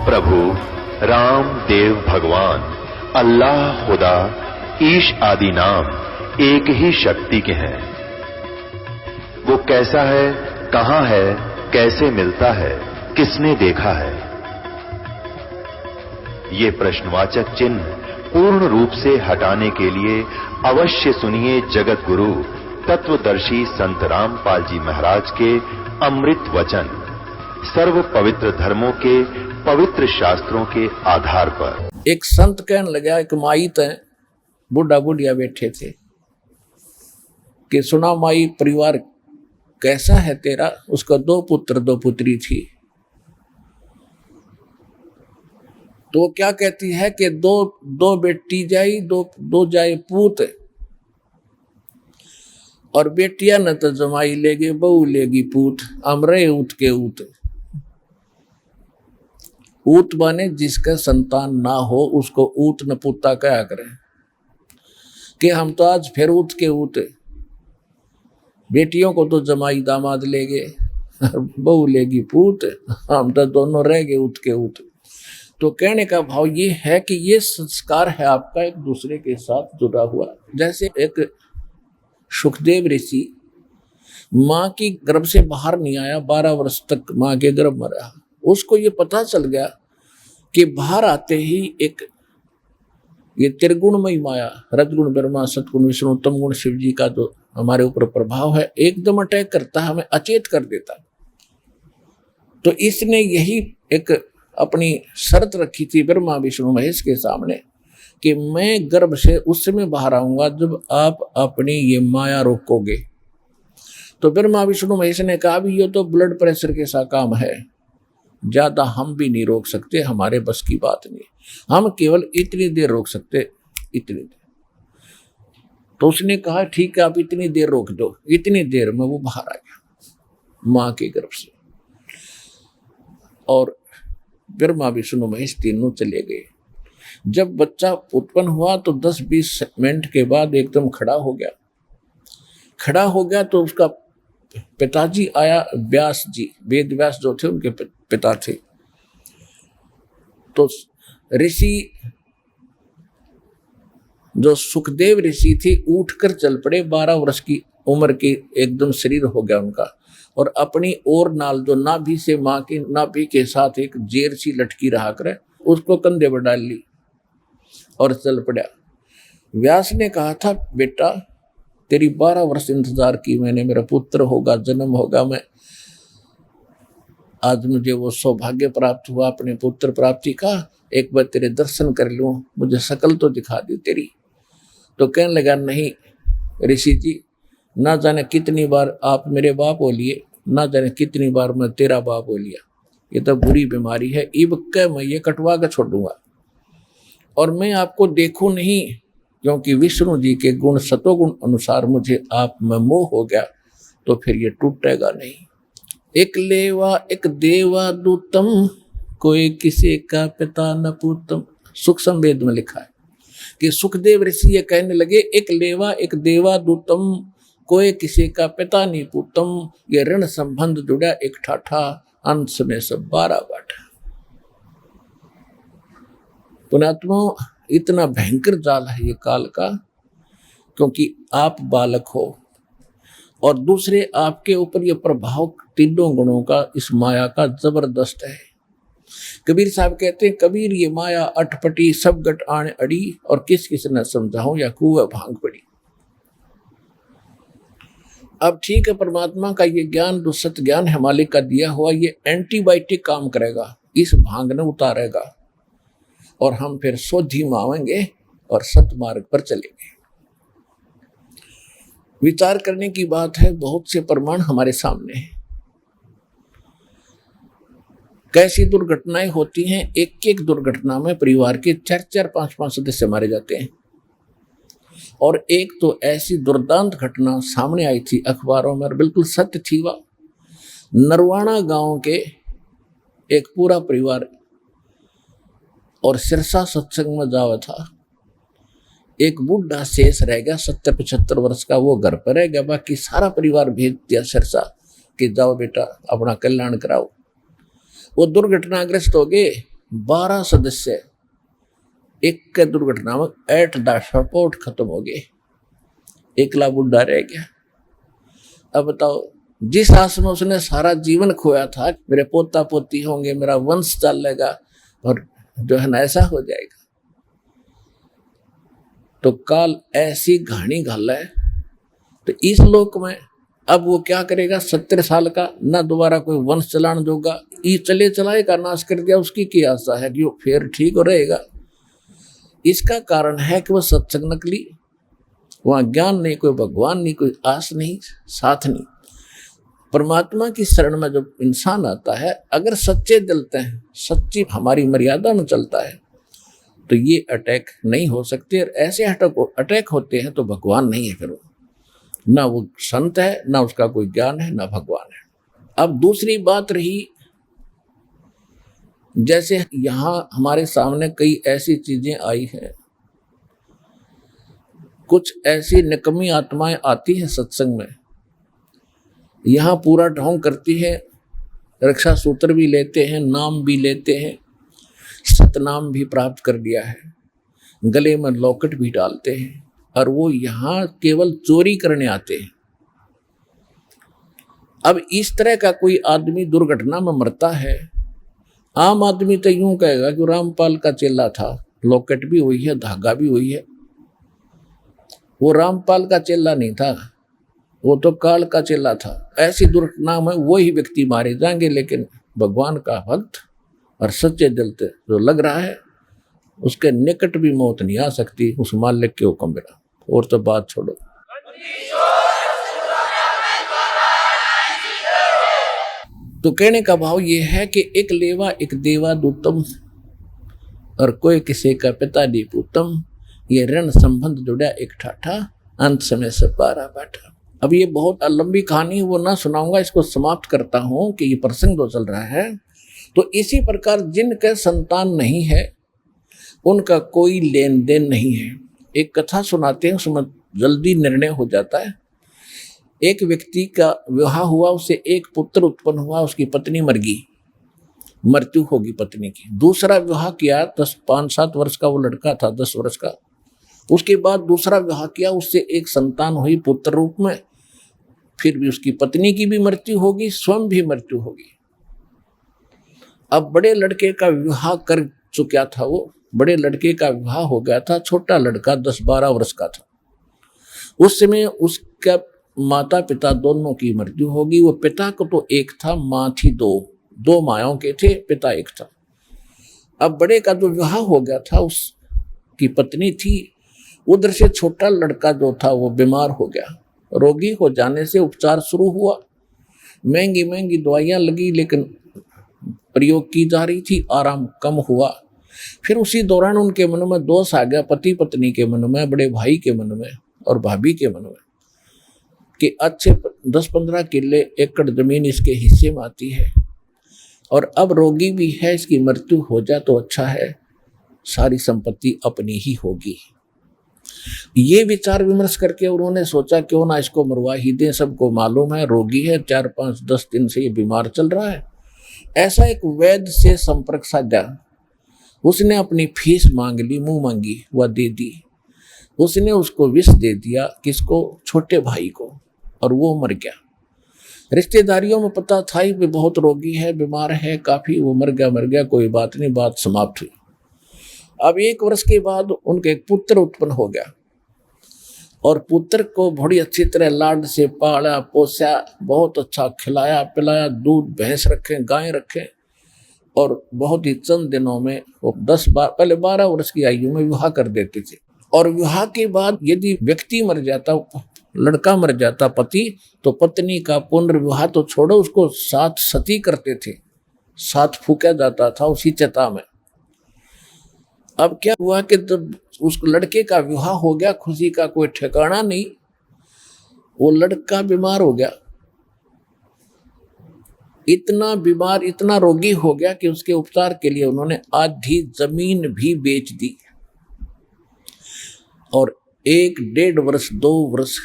प्रभु राम देव भगवान अल्लाह खुदा ईश आदि नाम एक ही शक्ति के हैं। वो कैसा है, कहां है, कैसे मिलता है, किसने देखा है? ये प्रश्नवाचक चिन्ह पूर्ण रूप से हटाने के लिए अवश्य सुनिए जगत गुरु तत्वदर्शी संत रामपाल जी महाराज के अमृत वचन, सर्व पवित्र धर्मों के पवित्र शास्त्रों के आधार पर। एक संत कहने लगा, एक माई तय बूढ़ा बुढ़िया बैठे थे कि सुना माई परिवार कैसा है तेरा? उसका 2 पुत्र 2 पुत्री थी। तो वो क्या कहती है कि दो बेटी जाई, दो जाए पूत, और बेटिया न तो जमाई लेगे, बहू लेगी पूत, अमरे ऊत के ऊत। ऊत बने जिसका संतान ना हो उसको ऊत न पुता कहा करें कि हम तो आज फिर ऊत के ऊत, बेटियों को तो जमाई दामाद लेगे, बहू लेगी पूत, हम तो दोनों रह गए ऊत के ऊत। तो कहने का भाव ये है कि ये संस्कार है आपका एक दूसरे के साथ जुड़ा हुआ। जैसे एक सुखदेव ऋषि माँ की गर्भ से बाहर नहीं आया, 12 वर्ष तक माँ के गर्भ में रहा। उसको ये पता चल गया कि बाहर आते ही एक ये त्रिगुणमयी माया, रजगुण ब्रह्मा, सतगुण विष्णु, तम गुण शिव जी का जो हमारे ऊपर प्रभाव है एकदम अटैक करता है, हमें अचेत कर देता। तो इसने यही एक अपनी शर्त रखी थी ब्रह्मा विष्णु महेश के सामने कि मैं गर्भ से उस समय बाहर आऊंगा जब आप अपनी ये माया रोकोगे। तो ब्रह्मा विष्णु महेश ने कहा भी ये तो ब्लड प्रेशर के सा काम है, ज्यादा हम भी नहीं रोक सकते, हमारे बस की बात नहीं, हम केवल इतनी देर रोक सकते, इतनी देर। तो उसने कहा ठीक है आप इतनी देर रोक दो। इतनी देर में वो बाहर आ गया माँ के गर्भ से, और ब्रह्मा विष्णु महेश तीनों चले गए। जब बच्चा उत्पन्न हुआ तो 10-20 मिनट के बाद एकदम खड़ा हो गया। तो उसका पिताजी आया, व्यास जी, वेद व्यास जो थे उनके पिता थे। तो ऋषि जो सुखदेव ऋषि थे उठकर चल पड़े, 12 वर्ष की उम्र के एकदम शरीर हो गया उनका, और अपनी ओर नाल जो नाभि से माँ की नाभि के साथ एक जेर सी लटकी रहा करे उसको कंधे पर डाल ली और चल पड़ा। व्यास ने कहा था बेटा तेरी 12 वर्ष इंतजार की मैंने, मेरा पुत्र होगा, जन्म होगा। मैं आज मुझे वो सौभाग्य प्राप्त हुआ अपने पुत्र प्राप्ति का, एक बार तेरे दर्शन कर लूं, मुझे शकल तो दिखा दी तेरी। तो कहने लगा नहीं ऋषि जी, ना जाने कितनी बार आप मेरे बाप बोलिए, ना जाने कितनी बार मैं तेरा बाप बोलिया, ये तो बुरी बीमारी है, इब के मैं ये कटवा कर छोड़ूंगा और मैं आपको देखूं नहीं, क्योंकि विष्णु जी के गुण सतोगुण अनुसार मुझे आप में मोह हो गया, तो फिर ये टूटेगा नहीं। एक लेवा एक देवा दूतम, कोई किसी का पिता न पूतम। सुख संवेद में लिखा है कि सुखदेव ऋषि ये कहने लगे एक लेवा एक देवा दूतम, कोई किसी का पिता नहीं पूतम। ये ऋण संबंध जुड़ा एक ठाठा, अंश में सब 12 बाटा। पुणात्मा इतना भयंकर जाल है ये काल का, क्योंकि आप बालक हो और दूसरे आपके ऊपर ये प्रभाव तीनों गुणों का, इस माया का जबरदस्त है। कबीर साहब कहते हैं कबीर ये माया अटपटी सब गट आने अड़ी, और किस किस न समझाऊं या कुएं भांग पड़ी। अब ठीक है परमात्मा का ये ज्ञान जो सत्य ज्ञान है मालिक का दिया हुआ, ये एंटीबायोटिक काम करेगा, इस भांग ने उतारेगा और हम फिर सोधी मावेंगे और सत मार्ग पर चलेंगे। विचार करने की बात है, बहुत से प्रमाण हमारे सामने हैं। कैसी दुर्घटनाएं होती हैं, एक एक दुर्घटना में परिवार के 4-4, 5-5 सदस्य मारे जाते हैं। और एक तो ऐसी दुर्दांत घटना सामने आई थी अखबारों में, और बिल्कुल सत्य थी वह। नरवाना गांव के एक पूरा परिवार और सिरसा सत्संग में जावा था। एक बूढ़ा शेष रह गया 70-75 वर्ष का, वो घर पर रह गया, बाकी सारा परिवार भेज दिया सिरसा कि जाओ बेटा अपना कल्याण कराओ। वो दुर्घटनाग्रस्त हो गए, 12 सदस्य एक के दुर्घटना में एट द सपोर्ट खत्म हो गए, एकला बुढ़ा रह गया। अब बताओ, जिस आस में उसने सारा जीवन खोया था, मेरे पोता पोती होंगे, मेरा वंश चलेगा, और जो है ना ऐसा हो जाएगा। तो काल ऐसी घानी घाल है। तो इस लोक में अब वो क्या करेगा? 70 साल का ना दोबारा कोई वंश चलान जोगा, ये चले चलाए का नाश कर दिया, उसकी क्या आशा है कि वो फिर ठीक हो रहेगा? इसका कारण है कि वह सत्संग नकली, वहां ज्ञान नहीं, कोई भगवान नहीं, कोई आस नहीं, साथ नहीं। परमात्मा की शरण में जब इंसान आता है, अगर सच्चे दिलते हैं, सच्ची हमारी मर्यादा में चलता है, तो ये अटैक नहीं हो सकते। और ऐसे अटैक होते हैं तो भगवान नहीं है, फिर वो ना वो संत है, ना उसका कोई ज्ञान है, ना भगवान है। अब दूसरी बात रही, जैसे यहां हमारे सामने कई ऐसी चीजें आई हैं, कुछ ऐसी निकम्मी आत्माएं आती हैं सत्संग में, यहां पूरा ढोंग करती है, रक्षा सूत्र भी लेते हैं, नाम भी लेते हैं, सतनाम भी प्राप्त कर लिया है, गले में लॉकेट भी डालते हैं, और वो यहां केवल चोरी करने आते हैं। अब इस तरह का कोई आदमी दुर्घटना में मरता है, आम आदमी तो यूं कहेगा कि रामपाल का चेला था, लॉकेट भी हुई है, धागा भी हुई है। वो रामपाल का चेला नहीं था, वो तो काल का चेला था। ऐसी दुर्घटना में वही व्यक्ति मारे जाएंगे, लेकिन भगवान का भक्त और सच्चे दिल से जो लग रहा है, उसके निकट भी मौत नहीं आ सकती, उस मालिक के हुक्म बिना। और तो बात छोड़ो। तो कहने का भाव ये है कि एक लेवा एक देवा दूतम, और कोई किसी का पिता दी पूतम, ये ऋण संबंध जुड़ा एक ठाठा, अंत समय से पारा बैठा। अब ये बहुत लंबी कहानी, वो ना सुनाऊंगा, इसको समाप्त करता हूं कि ये प्रसंग जो चल रहा है। तो इसी प्रकार जिनके संतान नहीं है, उनका कोई लेन देन नहीं है। एक कथा सुनाते हैं, उसमें जल्दी निर्णय हो जाता है। एक व्यक्ति का विवाह हुआ, उससे एक पुत्र उत्पन्न हुआ, उसकी पत्नी मर गई, मृत्यु होगी पत्नी की। दूसरा विवाह किया, 5-7 वर्ष का वो लड़का था, 10 वर्ष का। उसके बाद दूसरा विवाह किया, उससे एक संतान हुई पुत्र रूप में, फिर भी उसकी पत्नी की भी मृत्यु होगी, स्वयं भी मृत्यु होगी। अब बड़े लड़के का विवाह कर चुका था, वो बड़े लड़के का विवाह हो गया था, छोटा लड़का 10-12 वर्ष का था। उस समय उसका माता पिता दोनों की मृत्यु होगी। वो पिता को तो एक था, माँ थी दो मायाओं के थे, पिता एक था। अब बड़े का जो विवाह हो गया था, उसकी पत्नी थी, उधर से छोटा लड़का जो था वो बीमार हो गया। रोगी हो जाने से उपचार शुरू हुआ, महंगी महंगी दवाइयाँ लगी, लेकिन प्रयोग की जा रही थी, आराम कम हुआ। फिर उसी दौरान उनके मन में दोष आ गया, पति पत्नी के मन में, बड़े भाई के मन में और भाभी के मन में, कि अच्छे 10-15 किले एकड़ जमीन इसके हिस्से में आती है, और अब रोगी भी है, इसकी मृत्यु हो जाए तो अच्छा है, सारी संपत्ति अपनी ही होगी। ये विचार विमर्श करके उन्होंने सोचा क्यों ना इसको मरवा ही दें, सबको मालूम है रोगी है, 4-5-10 दिन से ये बीमार चल रहा है। ऐसा एक वैद्य से संपर्क साधा, उसने अपनी फीस मांग ली, मुंह मांगी, वह दे दी। उसने उसको विष दे दिया, किसको? छोटे भाई को, और वो मर गया। रिश्तेदारियों में पता था ही भी बहुत रोगी है, बीमार है काफी, वो मर गया, कोई बात नहीं, बात समाप्त हुई। अब 1 वर्ष के बाद उनके एक पुत्र उत्पन्न हो गया, और पुत्र को बड़ी अच्छी तरह लाड से पाला पोसा, बहुत अच्छा खिलाया पिलाया, दूध भैंस रखे, गाय रखे, और बहुत ही चंद दिनों में वो पहले 12 वर्ष की आयु में विवाह कर देते थे। और विवाह के बाद यदि व्यक्ति मर जाता, लड़का मर जाता पति, तो पत्नी का पुनर्विवाह तो छोड़ो, उसको 7 सती करते थे, 7 फूका जाता था उसी चिता में। अब क्या हुआ कि जब उस लड़के का विवाह हो गया, खुशी का कोई ठिकाना नहीं, वो लड़का बीमार हो गया, इतना बीमार, इतना रोगी हो गया कि उसके उपचार के लिए उन्होंने आधी जमीन भी बेच दी, और 1-1.5 वर्ष 2 वर्ष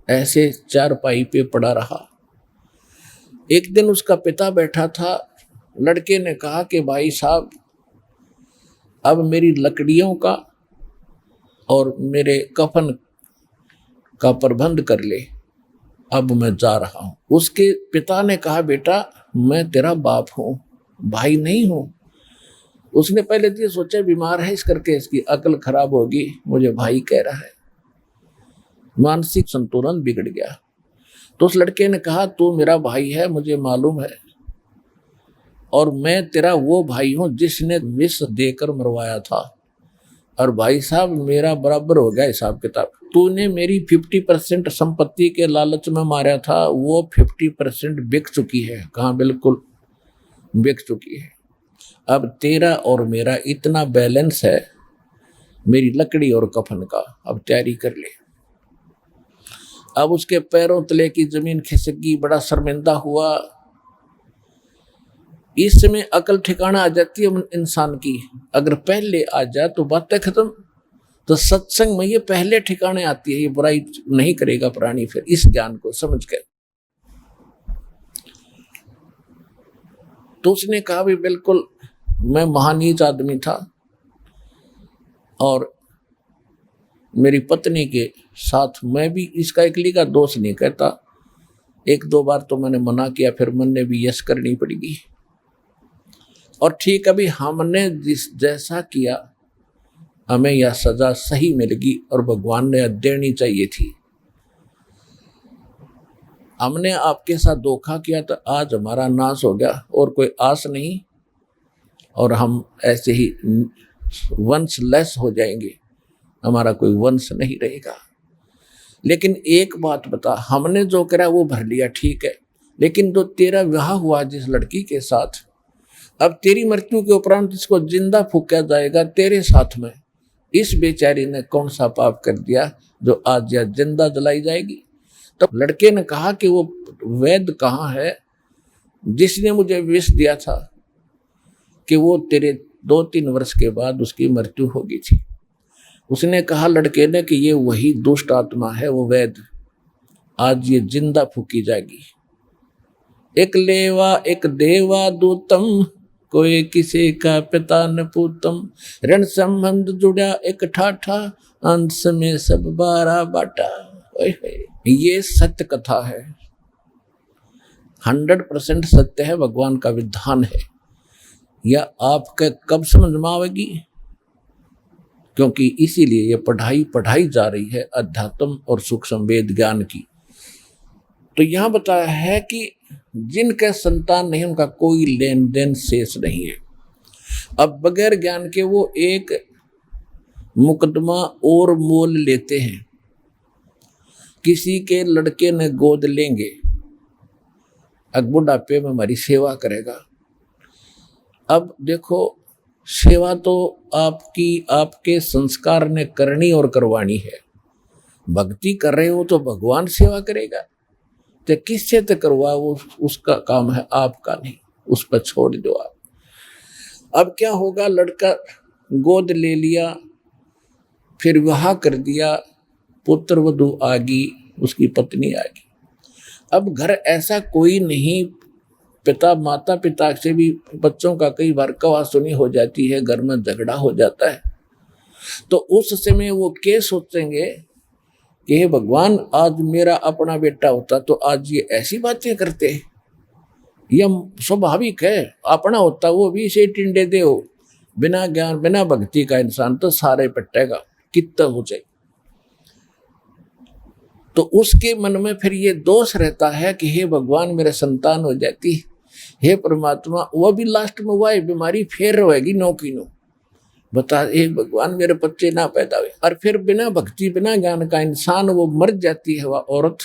ऐसे चारपाई पे पड़ा रहा। एक दिन उसका पिता बैठा था, लड़के ने कहा कि भाई साहब, अब मेरी लकड़ियों का और मेरे कफन का प्रबंध कर ले, अब मैं जा रहा हूं। उसके पिता ने कहा, बेटा मैं तेरा बाप हूं, भाई नहीं हूं। उसने पहले तो ये सोचा बीमार है, इस करके इसकी अकल खराब होगी, मुझे भाई कह रहा है, मानसिक संतुलन बिगड़ गया। तो उस लड़के ने कहा, तू मेरा भाई है, मुझे मालूम है, और मैं तेरा वो भाई हूं जिसने विष देकर मरवाया था, और भाई साहब मेरा बराबर हो गया हिसाब किताब। तूने मेरी 50% संपत्ति के लालच में मारा था, वो 50% बिक चुकी है। कहाँ? बिल्कुल बिक चुकी है। अब तेरा और मेरा इतना बैलेंस है, मेरी लकड़ी और कफन का, अब तैयारी कर ले। अब उसके पैरों तले की जमीन खिसक गई, बड़ा शर्मिंदा हुआ। इस समय अकल ठिकाना आ जाती है इंसान की, अगर पहले आ जाए तो बातें खत्म। तो सत्संग में ये पहले ठिकाने आती है, ये बुराई नहीं करेगा प्राणी फिर, इस ज्ञान को समझ कर। तो उसने कहा, भी बिल्कुल मैं महानीच आदमी था, और मेरी पत्नी के साथ मैं भी, इसका इकली का दोष नहीं कहता, 1-2 बार तो मैंने मना किया, फिर मन ने भी यस करनी पड़ेगी। और ठीक अभी हमने जिस जैसा किया, हमें यह सजा सही मिलेगी और भगवान ने देनी चाहिए थी। हमने आपके साथ धोखा किया तो आज हमारा नाश हो गया, और कोई आस नहीं, और हम ऐसे ही वंशलेस हो जाएंगे, हमारा कोई वंश नहीं रहेगा। लेकिन एक बात बता, हमने जो करा वो भर लिया, ठीक है, लेकिन जो तेरा विवाह हुआ जिस लड़की के साथ, अब तेरी मृत्यु के उपरांत इसको जिंदा फूंका जाएगा तेरे साथ में। इस बेचारी ने कौन सा पाप कर दिया जो आज यह जिंदा जलाई जाएगी? तब लड़के ने कहा कि वो वैद्य कहाँ है जिसने मुझे विष दिया था कि वो तेरे 2-3 वर्ष के बाद उसकी मृत्यु हो गई थी। उसने कहा लड़के ने कि ये वही दुष्ट आत्मा है, वो वैद्य, आज ये जिंदा फूकी जाएगी। एक लेवा एक देवा दूतम, कोई किसी का पिता न पूतम, ऋण संबंध जुड़ा एक ठाठा, अंश में सब 12 बाटा। ये सत्य कथा है, 100% सत्य है, भगवान का विधान है। यह आपके कब समझ में आवेगी? क्योंकि इसीलिए ये पढ़ाई जा रही है अध्यात्म और सूक्ष्म वेद ज्ञान की। तो यहां बताया है कि जिनके संतान नहीं उनका कोई लेन देन शेष नहीं है। अब बगैर ज्ञान के वो एक मुकदमा और मोल लेते हैं, किसी के लड़के ने गोद लेंगे, अब बुढ़ापे में हमारी सेवा करेगा। अब देखो, सेवा तो आपके संस्कार ने करनी और करवानी है। भक्ति कर रहे हो तो भगवान सेवा करेगा, तो किससे तो करवा, वो उसका काम है, आपका नहीं, उस पर छोड़ दो आप। अब क्या होगा, लड़का गोद ले लिया, फिर विवाह कर दिया, पुत्र वधू आ गई, उसकी पत्नी आ गई। अब घर ऐसा कोई नहीं, माता पिता से भी बच्चों का कई बार कहा सुनी हो जाती है, घर में झगड़ा हो जाता है। तो उस समय वो क्या सोचेंगे कि हे भगवान, आज मेरा अपना बेटा होता तो आज ये ऐसी बातें करते, यह स्वाभाविक है, अपना होता वो भी इसे टिंडे दे हो। बिना ज्ञान बिना भक्ति का इंसान तो सारे पट्टेगा, कितना हो जाए। तो उसके मन में फिर ये दोष रहता है कि हे भगवान मेरे संतान हो जाती, हे परमात्मा, वो भी लास्ट में वह बीमारी फिर रहेगी नो की नो। बता, हे भगवान मेरे बच्चे ना पैदा हुए। और फिर बिना भक्ति बिना ज्ञान का इंसान वो मर जाती है, वह औरत,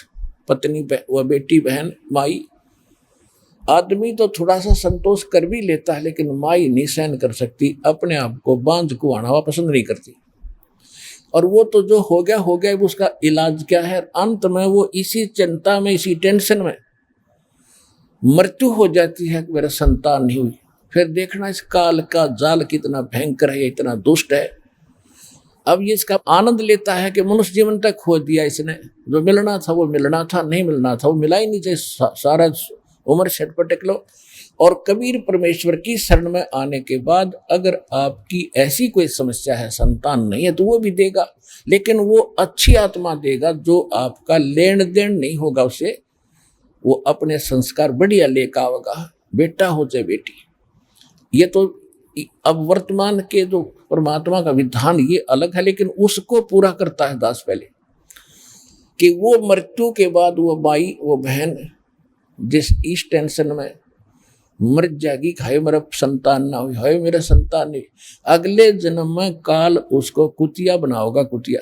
पत्नी, वह बेटी, बहन, माई। आदमी तो थोड़ा सा संतोष कर भी लेता है, लेकिन माई नहीं सहन कर सकती, अपने आप को बांझ कुआना हुआ पसंद नहीं करती। और वो तो जो हो गया, उसका इलाज क्या है? अंत में वो इसी चिंता में, इसी टेंशन में मृत्यु हो जाती है कि मेरा संतान नहीं हुई। फिर देखना इस काल का जाल कितना भयंकर है, इतना दुष्ट है। अब ये इसका आनंद लेता है कि मनुष्य जीवन तक खो दिया इसने, जो मिलना था वो मिलना था, नहीं मिलना था वो मिला ही नहीं चाहिए, सारा उम्र छटपट लो। और कबीर परमेश्वर की शरण में आने के बाद अगर आपकी ऐसी कोई समस्या है, संतान नहीं है, तो वो भी देगा, लेकिन वो अच्छी आत्मा देगा जो आपका लेन देन नहीं होगा उसे, वो अपने संस्कार बढ़िया लेकर आएगा, बेटा हो चाहे बेटी। ये तो अब वर्तमान के जो परमात्मा का विधान ये अलग है, लेकिन उसको पूरा करता है दास पहले कि वो मृत्यु के बाद वो माई वो बहन जिस इस टेंशन में मर जाएगी, हाय मेरा संतान ना हुई, हाय मेरा संतान नहीं, अगले जन्म में काल उसको कुतिया बनाओगा, कुतिया,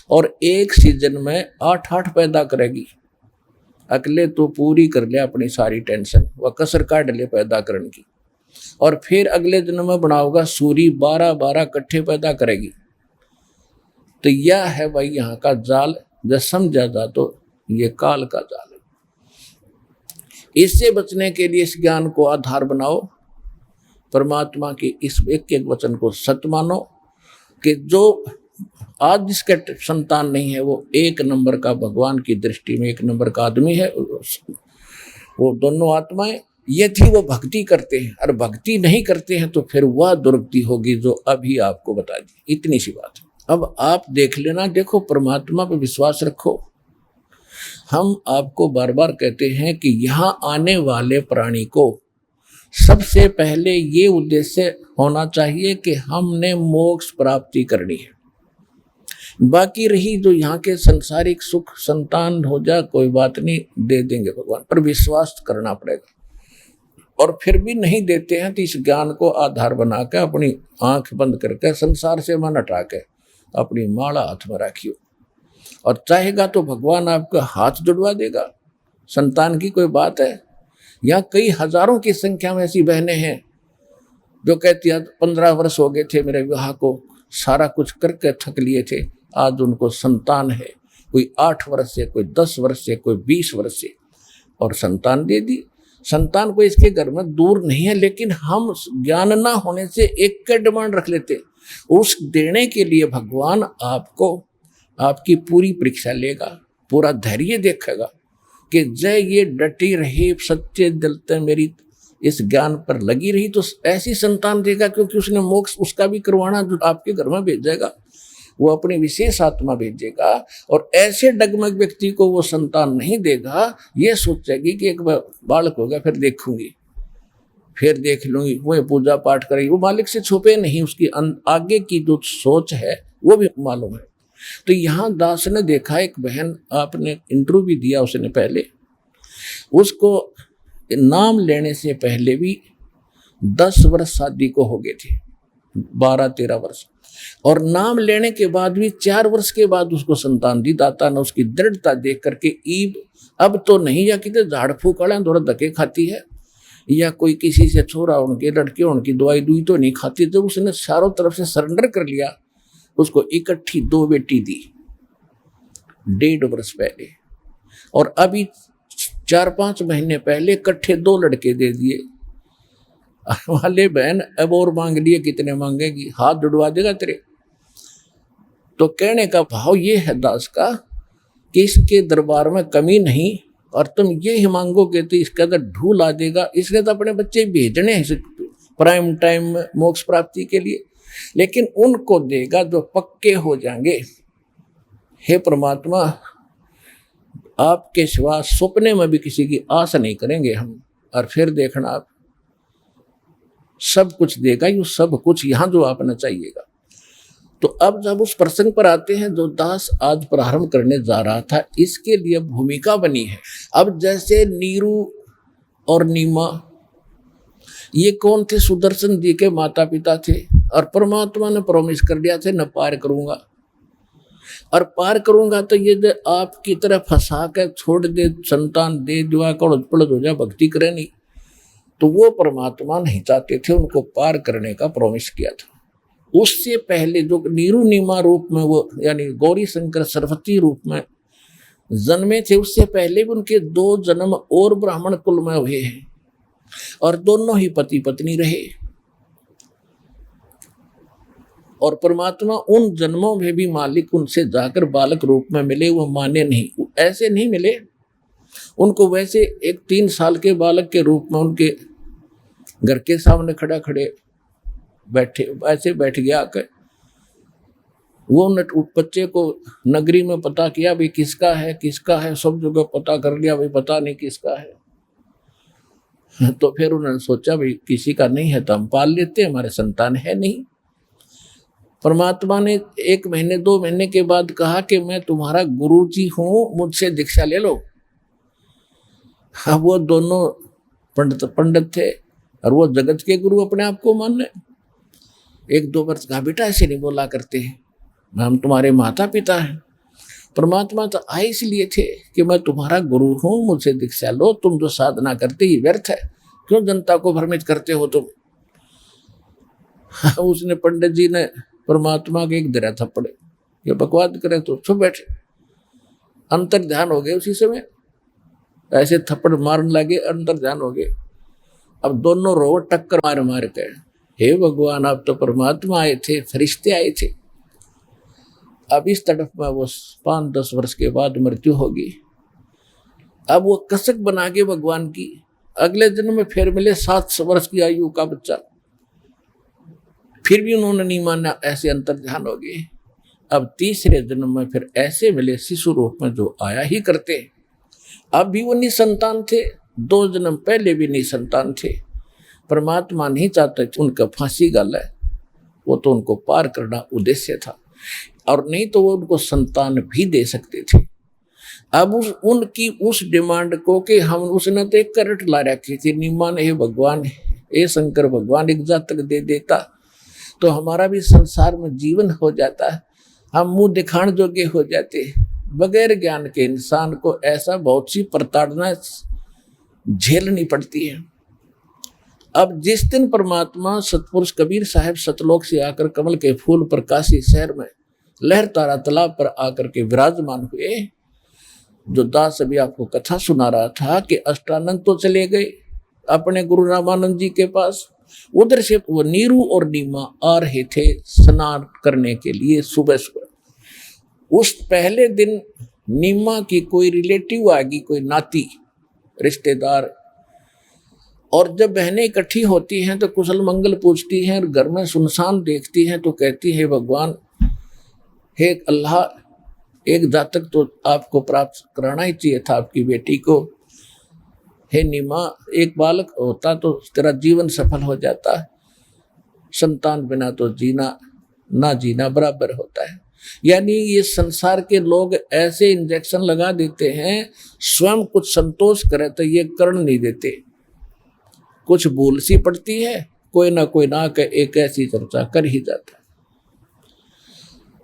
और एक सीजन में 8-8 पैदा करेगी। अगले तो पूरी कर ले अपनी सारी टेंशन, वह कसर काट ले पैदा करने की, और फिर अगले जन्म में बनाओगा सूरी, 12-12 इकट्ठे पैदा करेगी। तो यह है भाई यहाँ का जाल, जब समझा जा तो ये काल का जाल है। इससे बचने के लिए इस ज्ञान को आधार बनाओ, परमात्मा की इस एक एक वचन को सत्य मानो कि जो आज जिसके संतान नहीं है वो 1 नंबर का भगवान की दृष्टि में 1 नंबर का आदमी है। वो दोनों आत्माएं यदि वो भक्ति करते हैं और भक्ति नहीं करते हैं तो फिर वह दुर्गति होगी जो अभी आपको बता दी। इतनी सी बात है। अब आप देख लेना, देखो परमात्मा पर विश्वास रखो। हम आपको बार बार कहते हैं कि यहाँ आने वाले प्राणी को सबसे पहले ये उद्देश्य होना चाहिए कि हमने मोक्ष प्राप्ति करनी है। बाकी रही जो यहाँ के संसारिक सुख, संतान हो जा कोई बात नहीं, दे देंगे भगवान, पर विश्वास करना पड़ेगा। और फिर भी नहीं देते हैं तो इस ज्ञान को आधार बना के अपनी आंख बंद करके संसार से मन हटा के अपनी माला हाथ में रखियो, और चाहेगा तो भगवान आपका हाथ जुड़वा देगा। संतान की कोई बात है? यहाँ कई हजारों की संख्या में ऐसी बहनें हैं जो कहती है 15 वर्ष हो गए थे मेरे विवाह को, सारा कुछ करके थक लिए थे, आज उनको संतान है, कोई 8 वर्ष से, कोई 10 वर्ष से, कोई 20 वर्ष से, और संतान दे दी। संतान को इसके घर में दूर नहीं है, लेकिन हम ज्ञान ना होने से एक का डिमांड रख लेते। उस देने के लिए भगवान आपको आपकी पूरी परीक्षा लेगा, पूरा धैर्य देखेगा कि जय ये डटी रही, सच्चे दिल से मेरी इस ज्ञान पर लगी रही तो ऐसी संतान देगा, क्योंकि उसने मोक्ष उसका भी करवाना जो आपके घर में भेजेगा, वो अपनी विशेष आत्मा भेजेगा। और ऐसे डगमग व्यक्ति को वो संतान नहीं देगा, ये सोचेगी कि एक बालक होगा फिर देखूंगी, फिर देख लूंगी, वो पूजा पाठ करेगी, वो मालिक से छुपे नहीं, उसकी आगे की जो सोच है वो भी मालूम है। तो यहाँ दास ने देखा एक बहन, आपने इंटरव्यू भी दिया उसने पहले, उसको नाम लेने से पहले भी 10 वर्ष शादी को हो गए थे, 12-13 वर्ष, और नाम लेने के बाद भी 4 वर्ष के बाद उसको संतान दी। दाता ने उसकी दृढ़ता देख करके ईब अब तो नहीं, या कितने झाड़ फूक वाले थोड़ा धक्के खाती है, या कोई किसी से छोरा उनके लड़के उनकी दवाई दुई तो नहीं खाती। जब उसने चारों तरफ से सरेंडर कर लिया, उसको इकट्ठी 2 बेटी दी 1.5 वर्ष पहले, और अभी 4-5 महीने पहले इकट्ठे 2 लड़के दे दिए। वाले बहन अब और मांग लिए, कितने मांगेगी, हाथ जुड़वा देगा तेरे। तो कहने का भाव ये है दास का कि इसके दरबार में कमी नहीं, और तुम ये ही मांगोगे तो इसके अंदर ढूल आ देगा। इसलिए तो अपने बच्चे भेजने हैं प्राइम टाइम में मोक्ष प्राप्ति के लिए, लेकिन उनको देगा जो पक्के हो जाएंगे। हे परमात्मा, आपके सिवा सपने में भी किसी की आस नहीं करेंगे हम, और फिर देखना आप सब कुछ देगा, ये सब कुछ यहाँ जो आपने चाहिएगा। तो अब जब उस प्रसंग पर आते हैं जो दास आज प्रारंभ करने जा रहा था, इसके लिए भूमिका बनी है। अब जैसे नीरू और नीमा, ये कौन थे? सुदर्शन जी के माता पिता थे, और परमात्मा ने प्रॉमिस कर दिया थे न पार करूंगा, और पार करूंगा तो ये जो आपकी तरह फंसा के छोड़ दे, संतान दे दुआ कर पड़ हो जाए, भक्ति करे नहीं, तो वो परमात्मा नहीं चाहते थे, उनको पार करने का प्रॉमिस किया था। उससे पहले जो नीरू नीमा रूप में वो यानी गौरी शंकर सरस्वती रूप में जन्मे थे, उससे पहले भी उनके 2 जन्म और ब्राह्मण कुल में हुए हैं, और दोनों ही पति पत्नी रहे। और परमात्मा उन जन्मों में भी मालिक उनसे जाकर बालक रूप में मिले, वो माने नहीं, ऐसे नहीं मिले उनको, वैसे एक 3 साल के बालक के रूप में उनके घर के सामने खड़ा खड़े बैठे, ऐसे बैठ गया आकर। वो बच्चे को नगरी में पता किया भाई किसका है किसका है, सब जगह पता कर लिया भाई पता नहीं किसका है। तो फिर उन्होंने सोचा भाई किसी का नहीं है तो हम पाल लेते, हमारे संतान है नहीं। परमात्मा ने 1 महीने 2 महीने के बाद कहा कि मैं तुम्हारा गुरुजी हूं, मुझसे दीक्षा ले लो। हाँ, वो दोनों पंडित थे और वो जगत के गुरु अपने आप को मान रहे। 1-2 वर्ष कहा बेटा ऐसे नहीं बोला करते हैं, हम तुम्हारे माता पिता हैं। परमात्मा तो आए इसलिए थे कि मैं तुम्हारा गुरु हूं, मुझसे दीक्षा लो, तुम जो साधना करते ही व्यर्थ है, क्यों जनता को भ्रमित करते हो तुम। उसने पंडित जी ने परमात्मा के एक दरा थप्पड़, ये बकवाद करे तो चुप बैठे। अंतर ध्यान हो गए उसी समय, ऐसे थप्पड़ मारने लगे, अंतर ध्यान हो गए। अब दोनों रो टक्कर मार मार के, हे भगवान आप तो परमात्मा आए थे, फरिश्ते आए थे। अब इस तरफ में वो 5-10 वर्ष के बाद मृत्यु होगी। अब वो कसक बना के भगवान की, अगले जन्म में फिर मिले 7 वर्ष की आयु का बच्चा, फिर भी उन्होंने नहीं माना, ऐसे अंतर ध्यान हो गए। अब तीसरे जन्म में फिर ऐसे मिले शिशु रूप में जो आया ही करते। अब भी वो निसंतान थे, 2 जन्म पहले भी निसंतान थे। परमात्मा नहीं चाहते उनका फांसी गाल है, वो तो उनको पार करना उद्देश्य था, और नहीं तो वो उनको संतान भी दे सकते थे। अब उनकी उस डिमांड को कि हम, उसने तो एक करंट ला रखी थी, नीमा ने, हे भगवान, हे शंकर भगवान एक जातक दे देता तो हमारा भी संसार में जीवन हो जाता, हम मुंह दिखाने जोगे हो जाते। बगैर ज्ञान के इंसान को ऐसा बहुत सी प्रताड़ना झेलनी पड़ती है। अब जिस दिन परमात्मा सतपुरुष कबीर साहब सतलोक से आकर कमल के फूल पर काशी शहर में लहर तारा तालाब पर आकर के विराजमान हुए, जो दास अभी आपको कथा सुना रहा था कि अष्टानंद तो चले गए अपने गुरु रामानंद जी के पास, उधर से वो नीरू और नीमा आ रहे थे स्नान करने के लिए सुबह सुबह। उस पहले दिन नीमा की कोई रिलेटिव आ गई, कोई नाती रिश्तेदार, और जब बहनें इकट्ठी होती हैं तो कुशल मंगल पूछती हैं, घर में सुनसान देखती हैं तो कहती है भगवान, हे अल्लाह, एक जातक तो आपको प्राप्त कराना ही चाहिए था आपकी बेटी को। हे नीमा, एक बालक होता तो तेरा जीवन सफल हो जाता, संतान बिना तो जीना ना जीना बराबर होता है। यानी ये संसार के लोग ऐसे इंजेक्शन लगा देते हैं, स्वयं कुछ संतोष करे तो ये कर्ण नहीं देते। कुछ भूल सी पड़ती है, कोई ना के एक ऐसी चर्चा कर ही जाता है।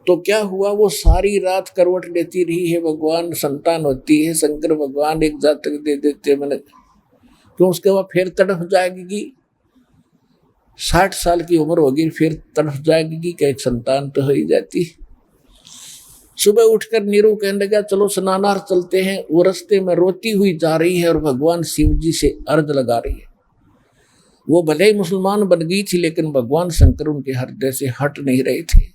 तो क्या हुआ, वो सारी रात करवट लेती रही है, भगवान संतान होती है, शंकर भगवान एक जातक दे देते मैंने, क्यों उसके बाद फिर तड़फ जाएगी, 60 साल की उम्र होगी, फिर तड़फ जाएगी कि एक संतान तो हो ही जाती। सुबह उठकर नीरू कहने लगा चलो स्नानार्थ चलते हैं। वो रास्ते में रोती हुई जा रही है और भगवान शिव जी से अर्ज लगा रही है। वो भले ही मुसलमान बन गई थी, लेकिन भगवान शंकर उनके हृदय से हट नहीं रहे थे।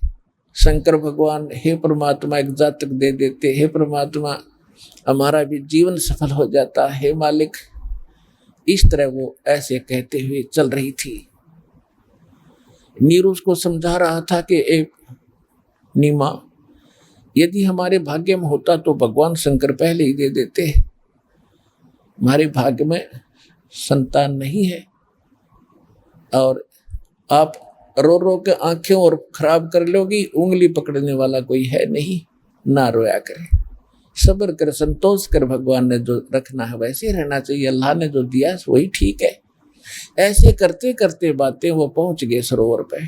शंकर भगवान, हे परमात्मा एक जातक दे देते, हे परमात्मा हमारा भी जीवन सफल हो जाता, हे मालिक। इस तरह वो ऐसे कहते हुए चल रही थी। नीरू उसको समझा रहा था कि एक नीमा, यदि हमारे भाग्य में होता तो भगवान शंकर पहले ही दे देते, हमारे भाग्य में संतान नहीं है, और आप रो रो के आंखें और खराब कर लोगी, उंगली पकड़ने वाला कोई है नहीं, ना रोया करे, सब्र कर, संतोष कर, भगवान ने जो रखना है वैसे रहना चाहिए, अल्लाह ने जो दिया वही ठीक है। ऐसे करते करते बातें वो पहुंच गए सरोवर पे।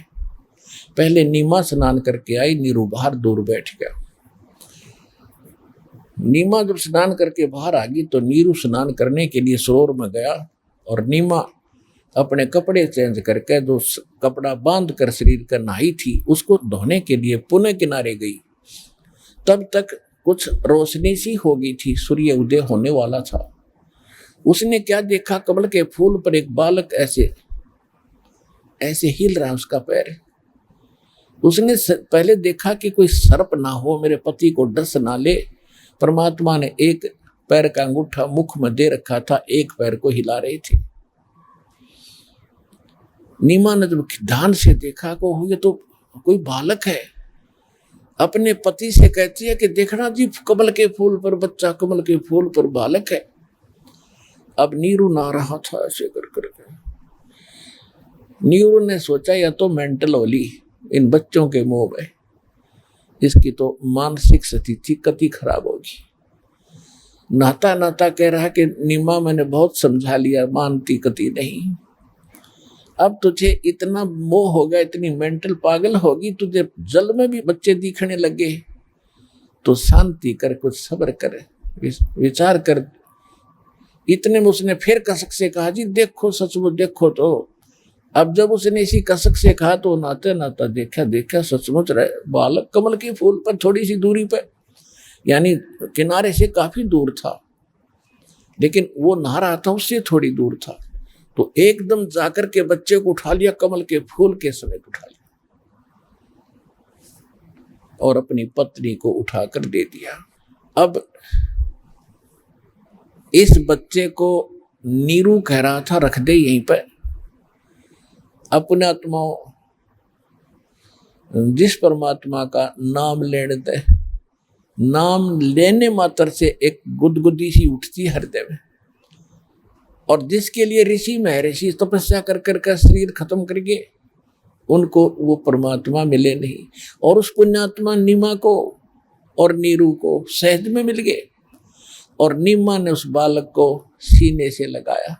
पहले नीमा स्नान करके आई, नीरू बाहर दूर बैठ गया। नीमा जब स्नान करके बाहर आ गई तो नीरू स्नान करने के लिए सरोवर में गया, और नीमा अपने कपड़े चेंज करके जो कपड़ा बांध कर शरीर का नहाई थी उसको धोने के लिए पुनः किनारे गई। तब तक कुछ रोशनी सी हो गई थी, सूर्य उदय होने वाला था। उसने क्या देखा, कमल के फूल पर एक बालक ऐसे ऐसे हिल रहा, उसका पैर। उसने पहले देखा कि कोई सर्प ना हो, मेरे पति को डस ना ले। परमात्मा ने एक पैर का अंगूठा मुख में दे रखा था, एक पैर को हिला रहे थे। नीमा ने जब ध्यान से देखा को ये तो कोई बालक है, अपने पति से कहती है कि देखना जी कमल के फूल पर बच्चा, कमल के फूल पर बालक है। अब नीरू ना रहा था ऐसे कर करके। नीरू ने सोचा या तो मेंटल होली इन बच्चों के मोह में, इसकी तो मानसिक स्थिति कति खराब होगी। नाता नाता कह रहा कि नीमा मैंने बहुत समझा लिया, मानती कति नहीं। अब तुझे इतना मोह हो गया, इतनी मेंटल पागल होगी, तुझे जल में भी बच्चे दिखने लगे, तो शांति कर, कुछ सब्र कर, विचार कर। इतने में उसने फिर कसक से कहा जी देखो सचमुच देखो। तो अब जब उसने इसी कसक से कहा तो नाते नाता देखा सचमुच रहे बालक कमल के फूल पर थोड़ी सी दूरी पर, यानी किनारे से काफी दूर था, लेकिन वो नहा रहा था उससे थोड़ी दूर था। तो एकदम जाकर के बच्चे को उठा लिया, कमल के फूल के समेत उठा लिया और अपनी पत्नी को उठाकर दे दिया। अब इस बच्चे को नीरू कह रहा था रख दे यहीं पर, अपने आत्माओं जिस परमात्मा का नाम लेने दे, नाम लेने मात्र से एक गुदगुदी सी उठती हृदय में, और जिसके लिए ऋषि महर्षि तपस्या कर कर कर शरीर खत्म करके उनको वो परमात्मा मिले नहीं, और उस पुण्यात्मा नीमा को और नीरू को सहज में मिल गए, और नीमा ने उस बालक को सीने से लगाया।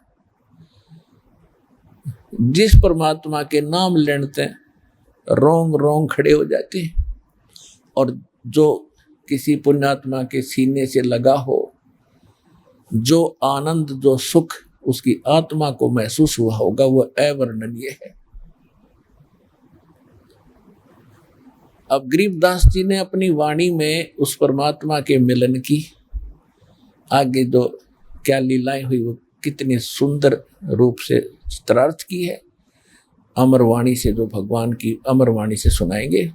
जिस परमात्मा के नाम लेते रोंग रोंग खड़े हो जाते हैं, और जो किसी पुण्यात्मा के सीने से लगा हो, जो आनंद जो सुख उसकी आत्मा को महसूस हुआ होगा वो अवर्णनीय है। अब गरीबदास जी ने अपनी वाणी में उस परमात्मा के मिलन की आगे जो क्या लीलाएं हुई वो कितनी सुंदर रूप से चित्रार्थ की है, अमरवाणी से जो भगवान की अमरवाणी से सुनाएंगे।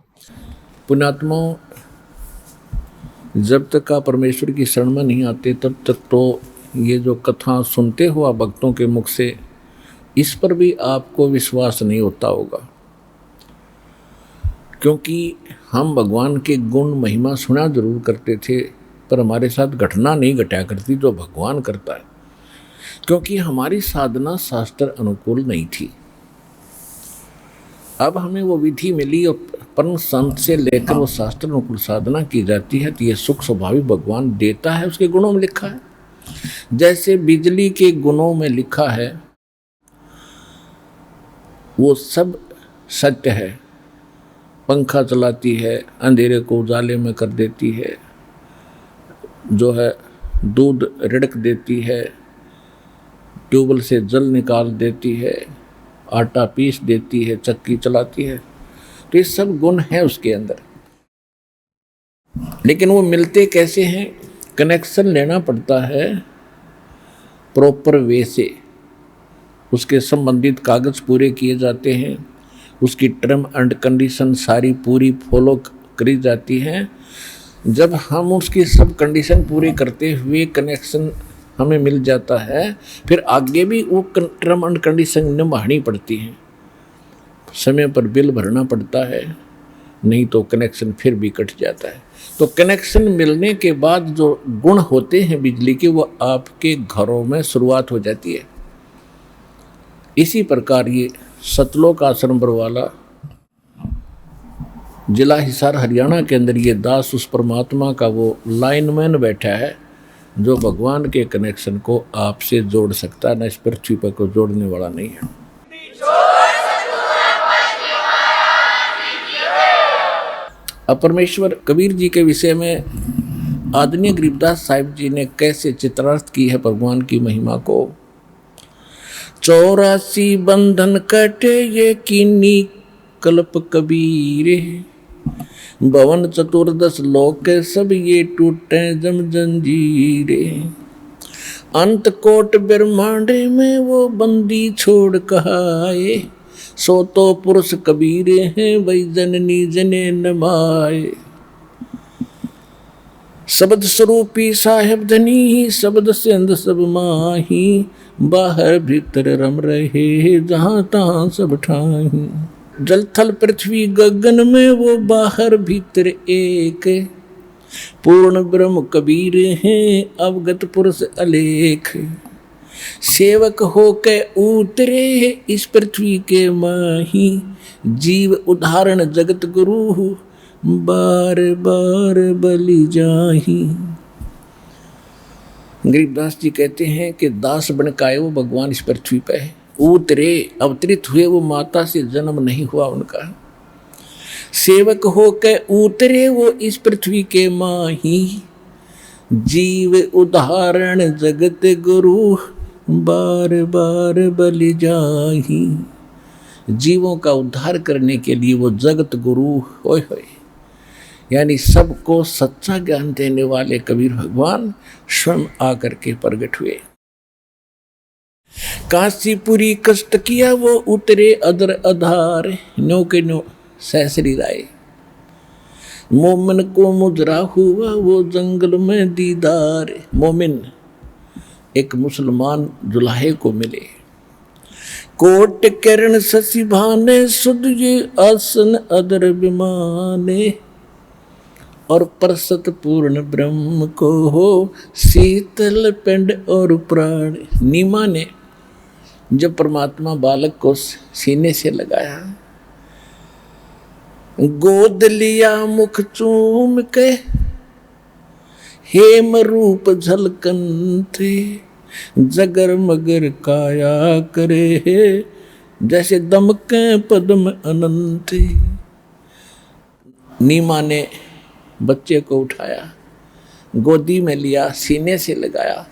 पुण्यात्माओं, जब तक आप परमेश्वर की शरण में नहीं आते तब तक तो ये जो कथा सुनते हुआ भक्तों के मुख से इस पर भी आपको विश्वास नहीं होता होगा, क्योंकि हम भगवान के गुण महिमा सुना जरूर करते थे, पर हमारे साथ घटना नहीं घटा करती जो भगवान करता है, क्योंकि हमारी साधना शास्त्र अनुकूल नहीं थी। अब हमें वो विधि मिली और परम संत से लेकर वो शास्त्र अनुकूल साधना की जाती है, तो ये सुख स्वाभाविक भगवान देता है, उसके गुणों में लिखा है। जैसे बिजली के गुणों में लिखा है वो सब सत्य है, पंखा चलाती है, अंधेरे को उजाले में कर देती है, जो है दूध रिड़क देती है, ट्यूबवेल से जल निकाल देती है, आटा पीस देती है, चक्की चलाती है, तो ये सब गुण है उसके अंदर। लेकिन वो मिलते कैसे हैं? कनेक्शन लेना पड़ता है प्रॉपर वे से, उसके संबंधित कागज पूरे किए जाते हैं, उसकी टर्म एंड कंडीशन सारी पूरी फॉलो करी जाती हैं। जब हम उसकी सब कंडीशन पूरी करते हुए कनेक्शन हमें मिल जाता है, फिर आगे भी वो टर्म एंड कंडीशन निभानी पड़ती हैं, समय पर बिल भरना पड़ता है, नहीं तो कनेक्शन फिर भी कट जाता है। तो कनेक्शन मिलने के बाद जो गुण होते हैं बिजली के, वो आपके घरों में शुरुआत हो जाती है। इसी प्रकार ये सतलोक आश्रम बरवाला जिला हिसार हरियाणा के अंदर ये दास उस परमात्मा का वो लाइनमैन बैठा है जो भगवान के कनेक्शन को आपसे जोड़ सकता है, न इस पृथ्वी पर को जोड़ने वाला नहीं है। अब परमेश्वर कबीर जी के विषय में आदरणीय गरीबदास साहिब जी ने कैसे चित्रार्थ की है भगवान की महिमा को। 84 बंधन कटे ये कीनी कल्प कबीर, भवन चतुर्दश लोक सब ये टूटे जम जंजीरे, अंत कोट ब्रह्मांड में वो बंदी छोड़ कहाए, सो तो पुरुष कबीरे हैं वही जननी जने नमाए। शब्द स्वरूपी साहेब धनी, शब्द से अंद सब माही, बाहर भीतर रम रहे जहां तहां सब ठाही। जल थल पृथ्वी गगन में वो बाहर भीतर एक, पूर्ण ब्रह्म कबीर हैं अवगत पुरुष अलेख। सेवक हो के उतरे इस पृथ्वी के माही, जीव उदाहरण जगत गुरु बार बार बलि जाही। गरीबदास जी कहते हैं कि दास बन के आए वो भगवान इस पृथ्वी पे उतरे, अवतरित हुए, वो माता से जन्म नहीं हुआ उनका। सेवक हो के उतरे वो इस पृथ्वी के माही, जीव उदाहरण जगत गुरु बार बार बलि जाही। जीवों का उद्धार करने के लिए वो जगत गुरु होय होय, यानी सबको सच्चा ज्ञान देने वाले कबीर भगवान स्वयं आकर के प्रकट हुए। काशीपुरी कष्ट किया वो उतरे अदर आधार, नो के नो सहसरी राय। मोमिन को मुजरा हुआ वो जंगल में दीदार। मोमिन एक मुसलमान जुलाहे को मिले। कोट किरण शशि भाने, सुध ये आसन अदर विमाने, और परसत पूर्ण ब्रह्म को हो शीतल पिंड और प्राण। नीमा ने जब परमात्मा बालक को सीने से लगाया, गोद लिया मुख चूम के, हेम रूप झलकन थे, जगर मगर काया करे, जैसे दमके पद्म अनंत। नीमा ने बच्चे को उठाया, गोदी में लिया, सीने से लगाया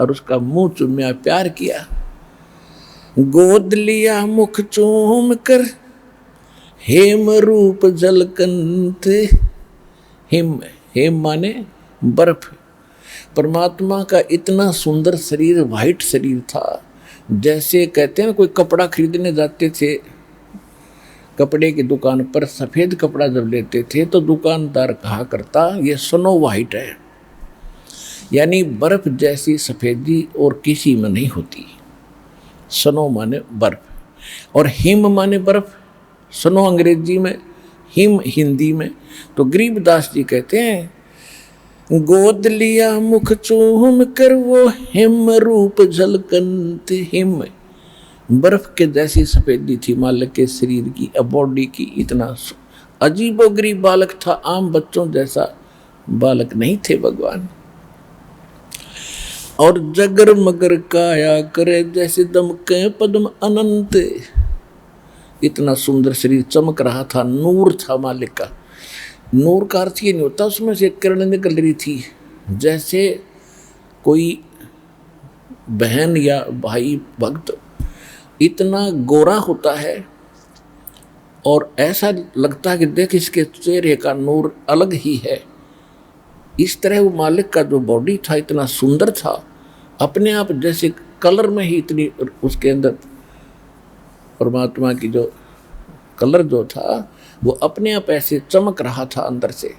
और उसका मुंह चूम्या, प्यार किया। गोद लिया मुख चूम कर, हेम रूप झलकंत। हिम, हेम माने बर्फ। परमात्मा का इतना सुंदर शरीर, वाइट शरीर था, जैसे कहते हैं ना कोई कपड़ा खरीदने जाते थे कपड़े की दुकान पर, सफ़ेद कपड़ा जब लेते थे तो दुकानदार कहा करता ये स्नो वाइट है, यानी बर्फ जैसी सफ़ेदी और किसी में नहीं होती। स्नो माने बर्फ, और हिम माने बर्फ, स्नो अंग्रेजी में, हिम हिंदी में। तो गरीबदास जी कहते हैं, गोद लिया मुख चूम कर वो हिम रूप झलकंत। हिम बर्फ के जैसी सफेदी थी मालिक के शरीर की, बॉडी की। इतना अजीबोगरीब बालक था, आम बच्चों जैसा बालक नहीं थे भगवान। और जगर मगर काया करे, जैसे दमके पद्म अनंत। इतना सुंदर शरीर चमक रहा था, नूर था मालिक का। नूर का अर्थ ये नहीं होता उसमें से किरण निकल रही थी, जैसे कोई बहन या भाई भक्त इतना गोरा होता है और ऐसा लगता है कि देख इसके चेहरे का नूर अलग ही है। इस तरह वो मालिक का जो बॉडी था इतना सुंदर था, अपने आप जैसे कलर में ही इतनी उसके अंदर परमात्मा की जो कलर जो था वो अपने आप ऐसे चमक रहा था अंदर से।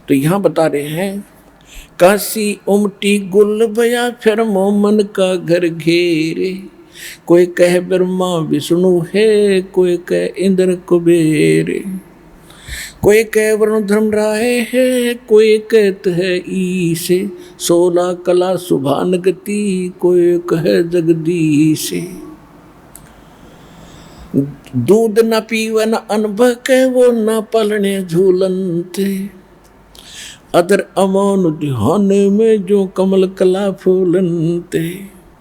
तो यहाँ बता रहे हैं, काशी उमटी गुल बया फिर मोमन का घर घेरे, कोई कह ब्रह्मा विष्णु है, कोई कह इंद्र कुबेर, कोई कह वरुण धर्मराय है, कोई कहत है ईसे, 16 कला सुभान गति, कोई कह जगदीश। दूध न पीवन अनुभव के वो न पलने झूलनते, अदर अमौन ध्यान में जो कमल कला फूलनते।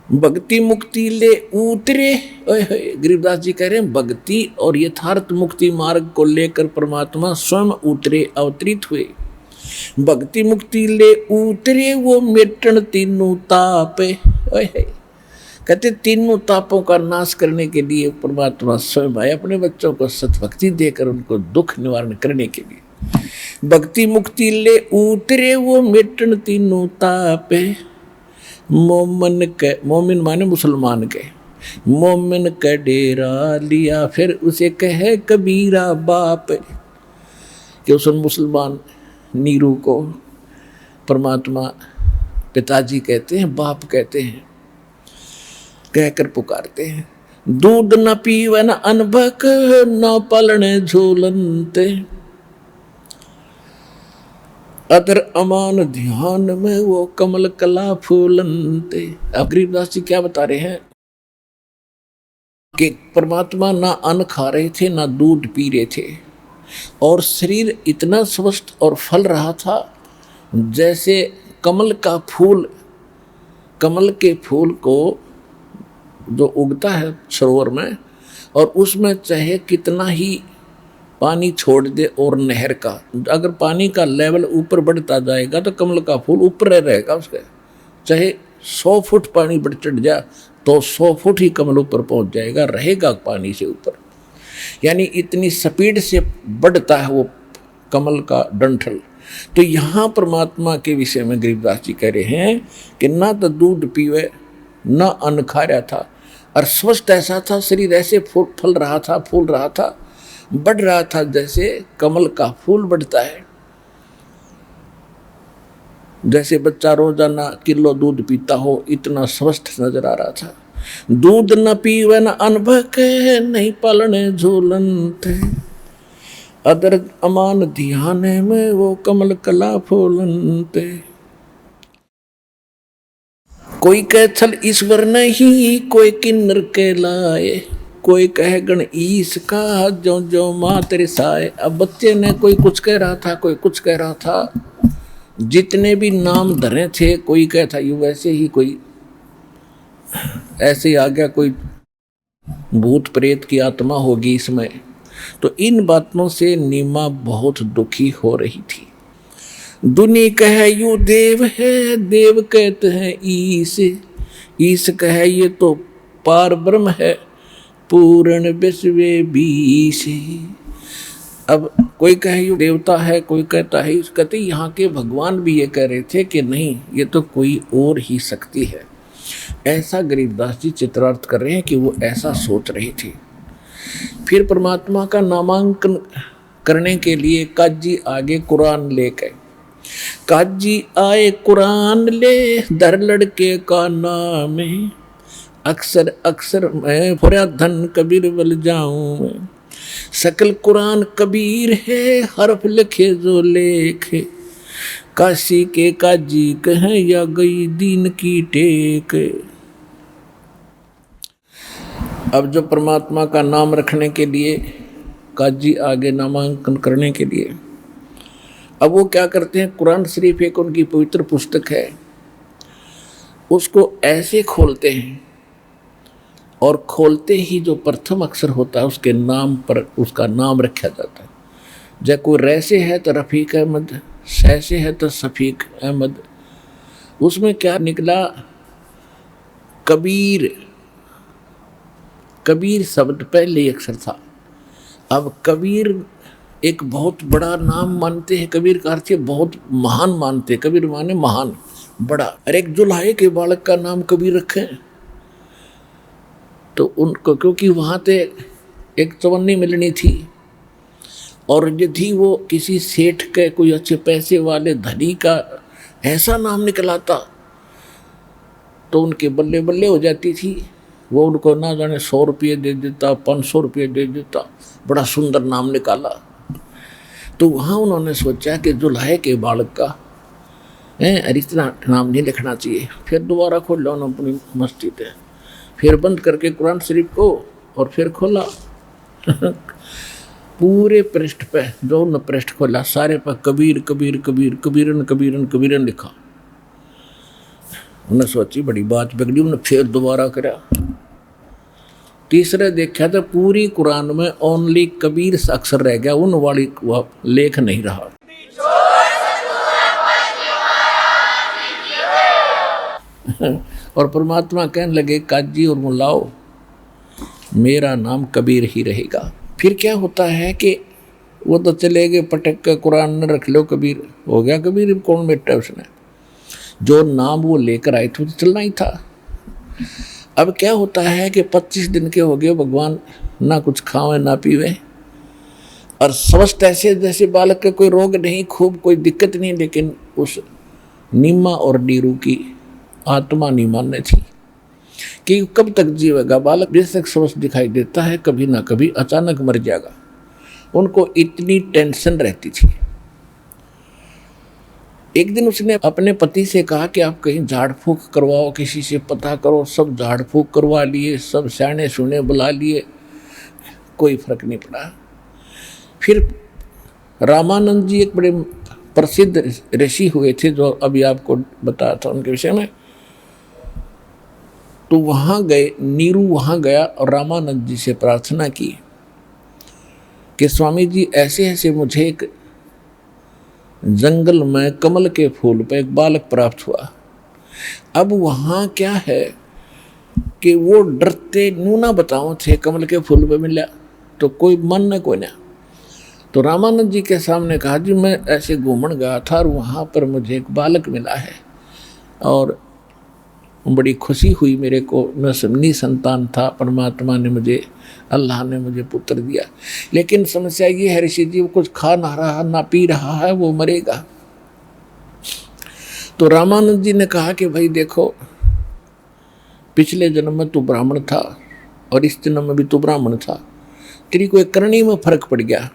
भक्ति मुक्ति ले उतरे, गरीबदास जी कह रहे हैं भक्ति और यथार्थ मुक्ति मार्ग को लेकर परमात्मा स्वयं उतरे, अवतरित हुए। भक्ति मुक्ति ले उतरे वो मेटन तीनों ताप, कहते तीनों तापों का नाश करने के लिए परमात्मा स्वयं आए, अपने बच्चों को सतभक्ति देकर उनको दुख निवारण करने के लिए। भक्ति मुक्ति ले उतरे वो मेटन तीनों ताप, मोमिन के, मोमिन माने मुसलमान के, मोमिन का डेरा लिया फिर उसे कहे कबीरा बाप। कि उस मुसलमान नीरू को परमात्मा पिताजी कहते हैं, बाप कहते हैं, कहकर पुकारते हैं, दूध न पीवन अनभक न पलने झूलनते, अदर अमान ध्यान में वो कमल कला फूलनते। अब गरीबदास जी क्या बता रहे हैं कि परमात्मा ना अन्न खा रहे थे ना दूध पी रहे थे, और शरीर इतना स्वस्थ और फल रहा था जैसे कमल का फूल, कमल के फूल को जो उगता है सरोवर में, और उसमें चाहे कितना ही पानी छोड़ दे और नहर का, अगर पानी का लेवल ऊपर बढ़ता जाएगा तो कमल का फूल ऊपर रहेगा उसके, चाहे 100 फुट पानी बढ़ चढ़ जाए तो 100 फुट ही कमल ऊपर पहुंच जाएगा, रहेगा पानी से ऊपर। यानी इतनी स्पीड से बढ़ता है वो कमल का डंठल। तो यहाँ परमात्मा के विषय में गरीबदास जी कह रहे हैं कि ना तो दूध पीवे ना अन्न खा रहा था, और स्वस्थ ऐसा था, शरीर ऐसे फल रहा था, फूल रहा था, बढ़ रहा था जैसे कमल का फूल बढ़ता है। जैसे बच्चा रोजाना किलो दूध पीता हो, इतना स्वस्थ नजर आ रहा था। दूध न पीवे न अनभक नहीं पलने झूलन थे, अदर अमान ध्यान में वो कमल कला फूलन थे। कोई कह छल ईश्वर नहीं कोई किन्नर के लाए, कोई कह गण ईश का जो जो माँ तेरे साए। अब बच्चे ने कोई कुछ कह रहा था, कोई कुछ कह रहा था, जितने भी नाम धरे थे, कोई कहता यू वैसे ही, कोई ऐसे ही आ गया, कोई भूत प्रेत की आत्मा होगी इसमें। तो इन बातों से नीमा बहुत दुखी हो रही थी। दुनी कहे यू देव है, देव कहते हैं ईश, ईश कहे ये तो पार ब्रह्म है, पूर्ण विश्व बीश। अब कोई कहे यू देवता है, कोई कहता है, कहते यहाँ के भगवान भी ये कह रहे थे कि नहीं ये तो कोई और ही शक्ति है। ऐसा गरीबदास जी चित्रार्थ कर रहे हैं कि वो ऐसा सोच रही थी। फिर परमात्मा का नामांकन करने के लिए काजी आगे कुरान ले गए। काजी आए कुरान ले, दर लड़के का नाम है, अक्सर अक्सर मैं फुरा धन कबीर बल जाऊं मैं। सकल कुरान कबीर है, हरफ लिखे जो लेखे, काशी के काजी कहें या गई दीन की टेक। अब जो परमात्मा का नाम रखने के लिए काजी आगे नामांकन करने के लिए, अब वो क्या करते हैं, कुरान शरीफ एक उनकी पवित्र पुस्तक है, उसको ऐसे खोलते हैं और खोलते ही जो प्रथम अक्षर होता है उसके नाम पर उसका नाम रखा जाता है। जब कोई रैसे है तो रफ़ीक अहमद, सैसे है तो शफीक अहमद। उसमें क्या निकला, कबीर। कबीर शब्द पहले अक्षर था। अब कबीर एक बहुत बड़ा नाम मानते हैं, कबीर का अर्थ बहुत महान मानते हैं, कबीर माने महान बड़ा। अरे एक जुल्हाए के बालक का नाम कबीर रखें तो उनको, क्योंकि वहाँ पे एक चवन्नी मिलनी थी, और यदि वो किसी सेठ के कोई अच्छे पैसे वाले धनी का ऐसा नाम निकलाता तो उनके बल्ले बल्ले हो जाती थी। वो उनको ना जाने 100 रुपये दे देता, 500 रुपये दे देता, बड़ा सुंदर नाम निकाला। तो वहाँ उन्होंने सोचा कि जुल्हाए के बालक का इतना नाम नहीं लिखना चाहिए। फिर दोबारा खोल लो अपनी मस्ती पे, फिर बंद करके कुरान शरीफ को और फिर खोला पूरे पृष्ठ पे जो न पृष्ठ खोला सारे पर कबीर कबीर कबीर कबीरन कबीरन कबीरन लिखा। उन्हें सोची बड़ी बात बिगड़ी, उन्हें फिर दोबारा करा। तीसरे देखा तो पूरी कुरान में ओनली कबीर सा अक्षर रह गया, उन वाली लेख नहीं रहा। और परमात्मा कहने लगे काजी और मुल्लाओ मेरा नाम कबीर ही रहेगा। फिर क्या होता है कि वो तो चले गए पटक के कुरान न रख लो कबीर, हो गया कबीर, कौन बैठा उसने, जो नाम वो लेकर आए थे तो चलना ही था। अब क्या होता है कि 25 दिन के हो गए, भगवान ना कुछ खावे ना पीवे, और स्वस्थ ऐसे जैसे बालक का कोई रोग नहीं, खूब कोई दिक्कत नहीं, लेकिन उस नीमा और नीरू की आत्मा नहीं मानने थी कि कब तक जीवेगा बालक, बेशक स्वस्थ दिखाई देता है, कभी ना कभी अचानक मर जाएगा। उनको इतनी टेंशन रहती थी। एक दिन उसने अपने पति से कहा कि आप कहीं झाड़ फूक करवाओ, किसी से पता करो। सब झाड़ फूक करवा लिए, सब सयाने सुने बुला लिए, कोई फर्क नहीं पड़ा। फिर रामानंद जी एक बड़े प्रसिद्ध ऋषि हुए थे, जो अभी आपको बताया था उनके विषय में। तो वहाँ गए, नीरू वहाँ गया और रामानंद जी से प्रार्थना की कि स्वामी जी ऐसे ऐसे मुझे एक जंगल में कमल के फूल पे एक बालक प्राप्त हुआ। अब वहाँ क्या है कि वो डरते नूना बताओ थे, कमल के फूल पे मिला तो कोई मन न कोई ना। तो रामानंद जी के सामने कहा जी मैं ऐसे घूमन गया था और वहाँ पर मुझे एक बालक मिला है और बड़ी खुशी हुई मेरे को। मैं निसंतान था, परमात्मा ने मुझे, अल्लाह ने मुझे पुत्र दिया। लेकिन समस्या ये है ऋषि जी, वो कुछ खा ना रहा ना पी रहा है, वो मरेगा। तो रामानंद जी ने कहा कि भाई देखो, पिछले जन्म में तू ब्राह्मण था और इस जन्म में भी तू ब्राह्मण था, तेरी कोई करनी में फर्क पड़ गया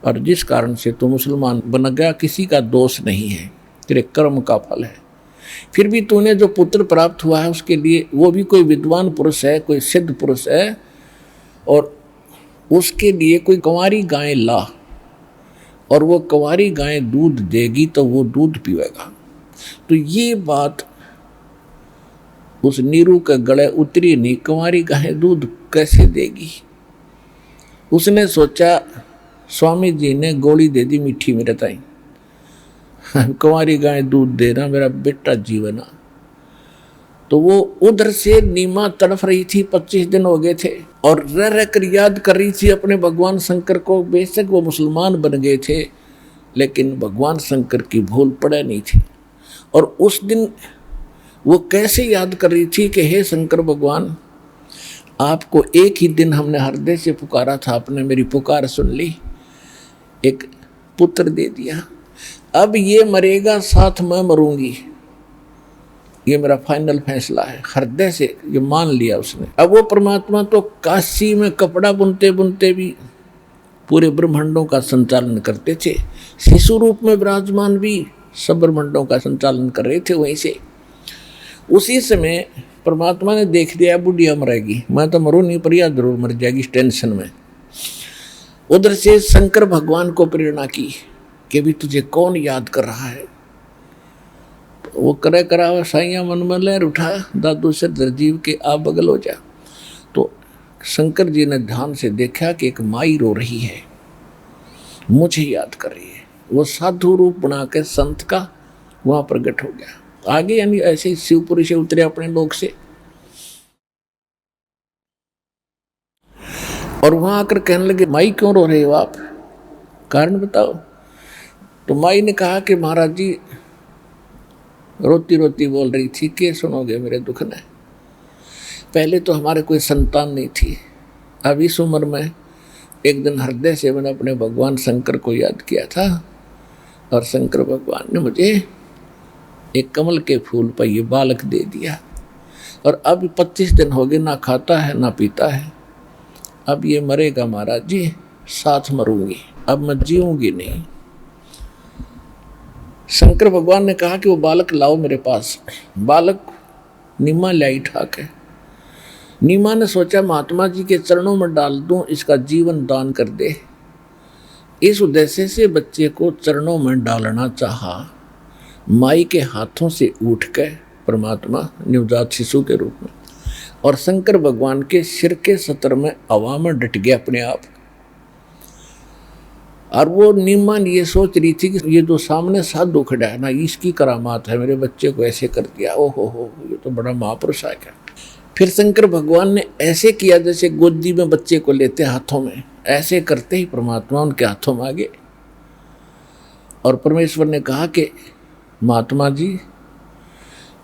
और जिस कारण से तू मुसलमान बन गया, किसी का दोष नहीं है, तेरे कर्म का फल है। फिर भी तूने जो पुत्र प्राप्त हुआ है उसके लिए, वो भी कोई विद्वान पुरुष है, कोई सिद्ध पुरुष है, और उसके लिए कोई कंवारी गाय ला और वो कंवारी गाय दूध देगी तो वो दूध पीवेगा। तो ये बात उस नीरू के गले उतरी नहीं, कंवारी गाय दूध कैसे देगी। उसने सोचा स्वामी जी ने गोली दे दी मीठी मेरे ताई, कंवारी गाय दूध दे रहा, मेरा बेटा जीवना। तो वो उधर से नीमा तड़फ रही थी, 25 दिन हो गए थे और रह रह कर याद कर रही थी अपने भगवान शंकर को। बेशक वो मुसलमान बन गए थे लेकिन भगवान शंकर की भूल पड़े नहीं थी। और उस दिन वो कैसे याद कर रही थी कि हे शंकर भगवान, आपको एक ही दिन हमने हृदय से पुकारा था, आपने मेरी पुकार सुन ली, एक पुत्र दे दिया। अब ये मरेगा, साथ मैं मरूंगी, ये मेरा फाइनल फैसला है। हृदय से ये मान लिया उसने। अब वो परमात्मा तो काशी में कपड़ा बुनते बुनते भी पूरे ब्रह्मांडों का संचालन करते थे, शिशु रूप में विराजमान भी सब ब्रह्मांडों का संचालन कर रहे थे वहीं से। उसी समय परमात्मा ने देख लिया बुढ़िया मरेगी, मैं तो मरूँ नहीं, पर यह जरूर मर जाएगी इस टेंशन में। उधर से शंकर भगवान को प्रेरणा की कि भी तुझे कौन याद कर रहा है। वो करे करा साइया मन में लहर उठा, दादू से दरजीव के आ बगल हो जा। तो शंकर जी ने ध्यान से देखा कि एक माई रो रही है, मुझे याद कर रही है। वो साधु रूप बना के संत का वहां प्रकट हो गया। आगे यानी ऐसे ही शिवपुरी से उतरे अपने लोक से और वहां आकर कहने लगे माई क्यों रो रहे हो आप, कारण बताओ। तो माई ने कहा कि महाराज जी, रोती रोती बोल रही थी कि सुनोगे मेरे दुख ने, पहले तो हमारे कोई संतान नहीं थी, अब इस उम्र में एक दिन हृदय से मैंने अपने भगवान शंकर को याद किया था और शंकर भगवान ने मुझे एक कमल के फूल पर ये बालक दे दिया और अब 25 दिन हो गए, ना खाता है ना पीता है। अब ये मरेगा महाराज जी, साथ मरूंगी, अब मैं जीऊंगी नहीं। शंकर भगवान ने कहा कि वो बालक लाओ मेरे पास। बालक नीमा लाई ठाक है। नीमा ने सोचा महात्मा जी के चरणों में डाल दूं, इसका जीवन दान कर दे। इस उद्देश्य से बच्चे को चरणों में डालना चाहा। माई के हाथों से उठ के परमात्मा नवजात शिशु के रूप में और शंकर भगवान के सिर के सतर में हवा में डट गया अपने आप। और वो नीमा ये सोच रही थी कि ये जो सामने साधु खड़ा है ना, इसकी करामात है, मेरे बच्चे को ऐसे कर दिया, ओहो हो, ये तो बड़ा महापुरुष है क्या। फिर शंकर भगवान ने ऐसे किया जैसे गोदी में बच्चे को लेते हाथों में, ऐसे करते ही परमात्मा उनके हाथों में आ गए और परमेश्वर ने कहा कि महात्मा जी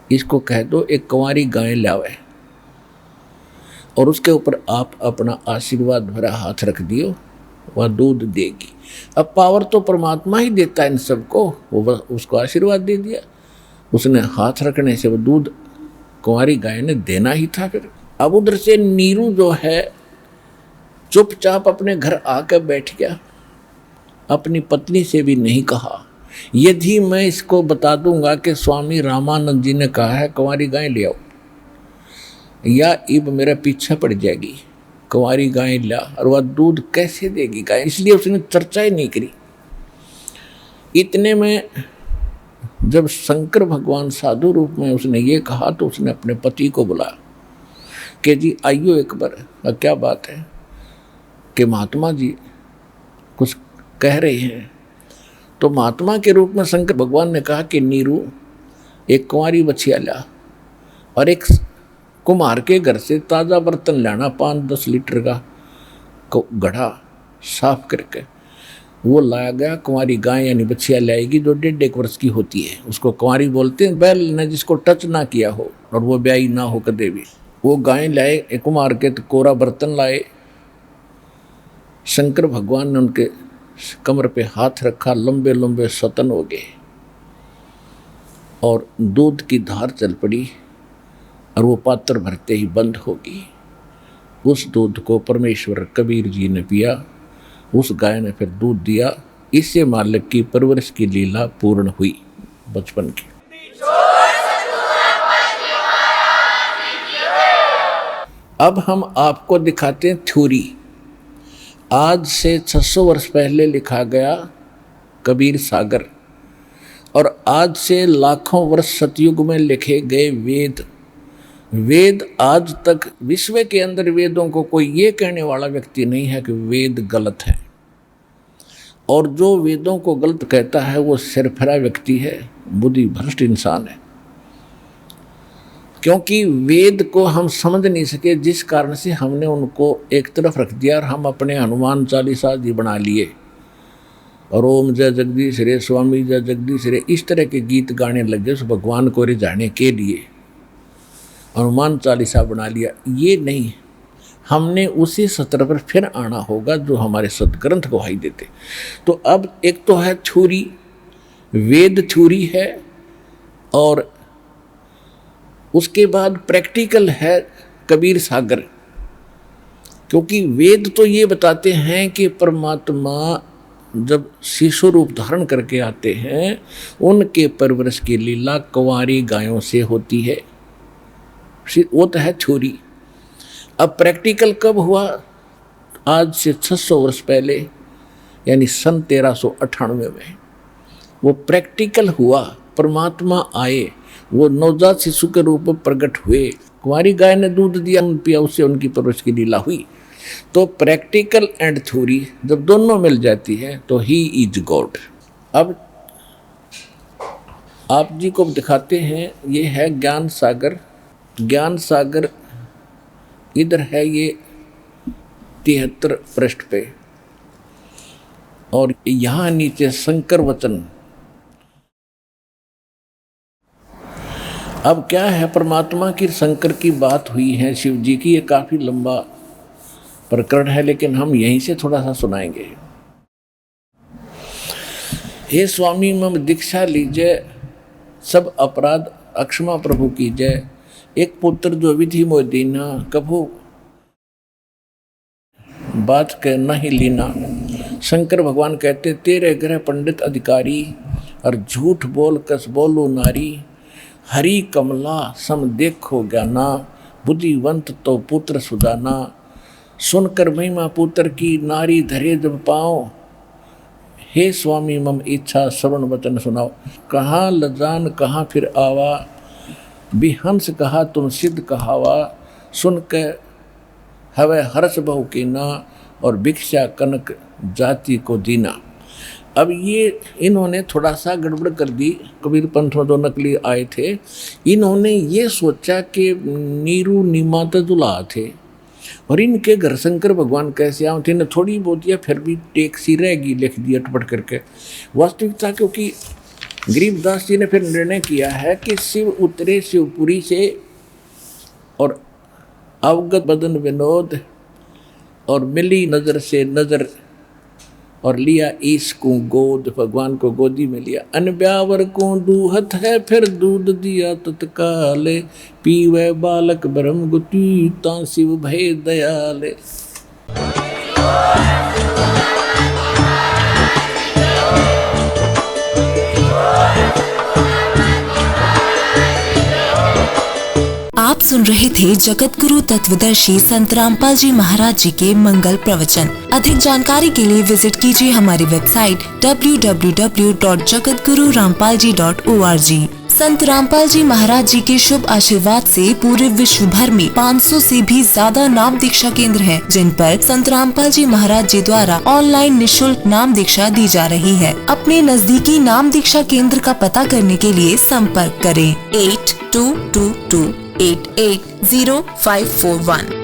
इसको कह दो एक कंवारी गाय लावे और उसके ऊपर आप अपना आशीर्वाद भरा हाथ रख दियो, वह दूध देगी। अब पावर तो परमात्मा ही देता है इन सबको, वो उसको आशीर्वाद दे दिया। उसने हाथ रखने से वो दूध कुंवारी गाय ने देना ही था। फिर अब उधर से नीरू जो है चुपचाप अपने घर आकर बैठ गया, अपनी पत्नी से भी नहीं कहा। यदि मैं इसको बता दूंगा कि स्वामी रामानंद जी ने कहा है कुंवारी गाय ले आओ, या इब मेरा पीछा पड़ जाएगी, कुंवारी गाय ला, और वह दूध कैसे देगी गाय, इसलिए उसने चर्चा ही नहीं करी। इतने में जब शंकर भगवान साधु रूप में उसने ये कहा तो उसने अपने पति को बुलाया कि जी आइयो एक बार। क्या बात है? कि महात्मा जी कुछ कह रहे हैं। तो महात्मा के रूप में शंकर भगवान ने कहा कि नीरू एक कुंवारी बछिया ला, और एक कुम्हार के घर से ताज़ा बर्तन लाना, 5-10 लीटर का गढ़ा साफ करके वो लाया गया। कुंवारी गाय यानी बछिया लाएगी जो 1.5 वर्ष की होती है, उसको कुंवारी बोलते हैं, बैल ने जिसको टच ना किया हो और वो ब्याई ना हो कदे भी। वो गाय लाए, कुम्हार के तो कोरा बर्तन लाए। शंकर भगवान ने उनके कमर पे हाथ रखा, लंबे लंबे सतन हो गए और दूध की धार चल पड़ी, और वो पात्र भरते ही बंद होगी। उस दूध को परमेश्वर कबीर जी ने पिया, उस गाय ने फिर दूध दिया। इससे मालिक की परवरिश की लीला पूर्ण हुई बचपन की। अब हम आपको दिखाते हैं थ्योरी। आज से 600 वर्ष पहले लिखा गया कबीर सागर, और आज से लाखों वर्ष सतयुग में लिखे गए वेद। वेद आज तक विश्व के अंदर वेदों को कोई ये कहने वाला व्यक्ति नहीं है कि वेद गलत है, और जो वेदों को गलत कहता है वो सिरफिरा व्यक्ति है, बुद्धि भ्रष्ट इंसान है। क्योंकि वेद को हम समझ नहीं सके, जिस कारण से हमने उनको एक तरफ रख दिया और हम अपने हनुमान चालीसा जी बना लिए, और ओम जय जगदीश रे, स्वामी जय जगदीश रे, इस तरह के गीत गाने लगे उस भगवान को रिझाने के लिए, हनुमान चालीसा बना लिया। ये नहीं, हमने उसी सत्र पर फिर आना होगा जो हमारे सदग्रंथ गवाही देते। तो अब एक तो है थ्योरी, वेद थ्योरी है, और उसके बाद प्रैक्टिकल है कबीर सागर। क्योंकि वेद तो ये बताते हैं कि परमात्मा जब शिशु रूप धारण करके आते हैं, उनके परवरिश की लीला कुंवारी गायों से होती है। वो तो है थ्योरी। अब प्रैक्टिकल कब हुआ? आज से 600 वर्ष पहले, यानी सन 1398 में वो प्रैक्टिकल हुआ। परमात्मा आए, वो नवजात शिशु के रूप में प्रकट हुए, कुंवारी गाय ने दूध दिया, पिया, उससे उनकी परवरिश की लीला हुई। तो प्रैक्टिकल एंड थ्योरी जब दोनों मिल जाती है तो ही इज गॉड। अब आप जी को दिखाते हैं, ये है ज्ञान सागर। ज्ञान सागर इधर है ये 73 पृष्ठ पे, और यहाँ नीचे शंकर वचन। अब क्या है, परमात्मा की शंकर की बात हुई है, शिव जी की, ये काफी लंबा प्रकरण है, लेकिन हम यहीं से थोड़ा सा सुनाएंगे। हे स्वामी मम दीक्षा लीजिए, सब अपराध अक्षमा प्रभु कीजिए, एक पुत्र जो विधि मोह दीना, कभू बात कह नहीं लीना। शंकर भगवान कहते, तेरे ग्रह पंडित अधिकारी, और झूठ बोल कस बोलो नारी, हरि कमला सम देखो ज्ञाना, बुद्धिवंत तो पुत्र सुदाना। सुनकर महिमा पुत्र की, नारी धरे जब पाओ, हे स्वामी मम इच्छा श्रवण वचन सुनाओ। कहाँ लजान कहाँ फिर आवा, बिहंस कहा तुम सिद्ध कहावा, सुन के हवे हर्ष बहु की ना, और भिक्षा कनक जाति को दीना। अब ये इन्होंने थोड़ा सा गड़बड़ कर दी। कबीर पंथ में जो नकली आए थे, इन्होंने ये सोचा कि नीरू नीमा तो दुल्हा थे, और इनके घर शंकर भगवान कैसे आए थे, थोड़ी बहुत या फिर भी टेक सी रहेगी, लिख दिया अटपट करके। वास्तविकता क्योंकि गरीबदास जी ने फिर निर्णय किया है कि शिव उतरे शिवपुरी से, और अवगत बदन विनोद, और मिली नज़र से नज़र और लिया ईश को गोद, भगवान को गोदी में लिया। अन ब्यावर को दूहत है फिर दूध दिया तत्काले, पीवे बालक ब्रह्म गुटी ता शिव भय दयाले। आप सुन रहे थे जगत गुरु तत्वदर्शी संत रामपाल जी महाराज जी के मंगल प्रवचन। अधिक जानकारी के लिए विजिट कीजिए हमारी वेबसाइट www.jagatgururampalji.org। संत रामपाल जी महाराज जी के शुभ आशीर्वाद से पूरे विश्व भर में 500 से भी ज्यादा नाम दीक्षा केंद्र हैं, जिन पर संत रामपाल जी महाराज जी द्वारा ऑनलाइन निशुल्क नाम दीक्षा दी जा रही है। अपने नजदीकी नाम दीक्षा केंद्र का पता करने के लिए संपर्क करें 8222880541।